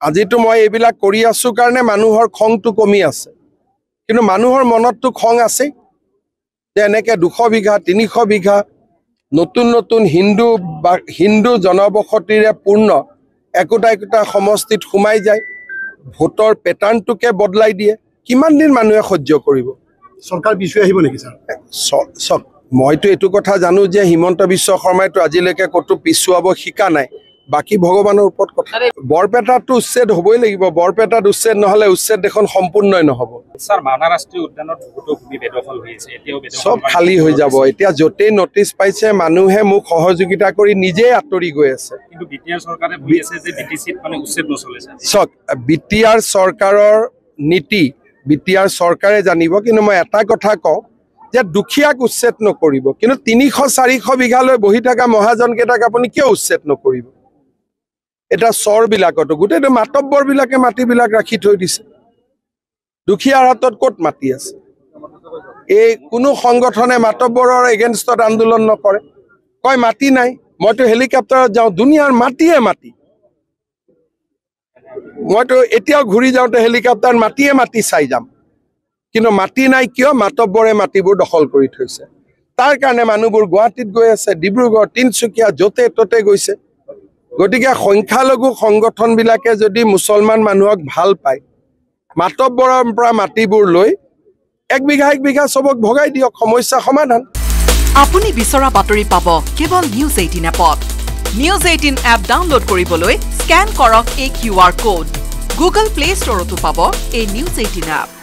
আজিতো মই এইবিলাক কৰি আছো কাৰণে মানুহৰ খংটো কমি আছে কিন্তু মানুহৰ মনতটো খং আছে যে এনেকে 200 বিঘা 300 বিঘা নতুন নতুন হিন্দু জনবসতিৰে পূৰ্ণ একোটা সমষ্টিত সোমাই যায় ভোটৰ প্যাটাৰ্নটোকে বদলাই দিয়ে কিমান দিন মানুহে সহ্য কৰিব সৰকাৰ বিষয় আহিব নেকি স্যাৰ মইতো এটো কথা জানো যে হিমন্ত বিশ্ব শৰ্মাইতো আজিলৈকে কতো পিছুৱাব শিকা নাই বাকি ভগৱানৰ ওপৰত কথা বৰপেটাটো উচ্ছেদ হ'বই লাগিব বৰপেটাত উচ্ছেদ নহলে উচ্ছেদ দেখোন সম্পূৰ্ণই নহব স্যাৰ মানা ৰাষ্ট্ৰীয় উদ্যানত বহুতো ভূমি বেদখল হৈ আছে এতিয়াও সব খালি হৈ যাব এতিয়া যতেই নটিচ পাইছে মানুহে মোক সহযোগিতা কৰি নিজে আতৰি গৈ আছে কিন্তু বিটিআৰ চৰকাৰে বুজি আছে যে বিটিচিত মানে উচ্ছেদ নচলিছে সক বিটিআৰ চৰকাৰৰ নীতি বিটিআৰ চৰকাৰে জানিব কিন্তু মই এটা কথা কওঁ যে দুখিয়াক উচ্ছেদ নকৰিব কিন্তু 300-400 বিঘালৈ বহি থকা মহাজন কেইটাক আপুনি কিয় উচ্ছেদ নকৰিব এটা চৰ বিলাকতো গোটেইটো মাতব্বৰ বিলাকে মাটিবিলাক ৰাখি থৈ দিছে দুখিয়াৰ হাতত ক'ত মাটি আছে এই কোনো সংগঠনে মাতব্বৰৰ এগেইনষ্টত আন্দোলন নকৰে কয় মাটি নাই মইতো হেলিকপ্টাৰত যাওঁ দুনিয়াৰ মাটিয়ে মাটি মইতো এতিয়াও ঘূৰি যাওঁতে হেলিকপ্টাৰ মাটি চাই যাম কিন্তু মাটি নাই কিয় মাতব্বৰে মাটিবোৰ দখল কৰি থৈছে তাৰ কাৰণে মানুহবোৰ গুৱাহাটীত গৈ আছে ডিব্ৰুগড় তিনচুকীয়া যতে ততে গৈছে গতিকে সংখ্যালঘু সংগঠন বিলাকে যদি মুছলমান মানুহক ভাল পায় মাতব্বৰৰ পৰা মাটিবোৰ লৈ 1 বিঘা সবক ভগাই দিয়ক সমস্যা সমাধান আপুনি বিচৰা বাতৰি পাব কেৱল নিউজ 18 এপত নিউজ 18 এপ ডাউনলোড কৰিবলৈ স্ক্যান কৰক এই QR কোড গুগল প্লে ষ্টৰতো পাব এই নিউজ 18 এপ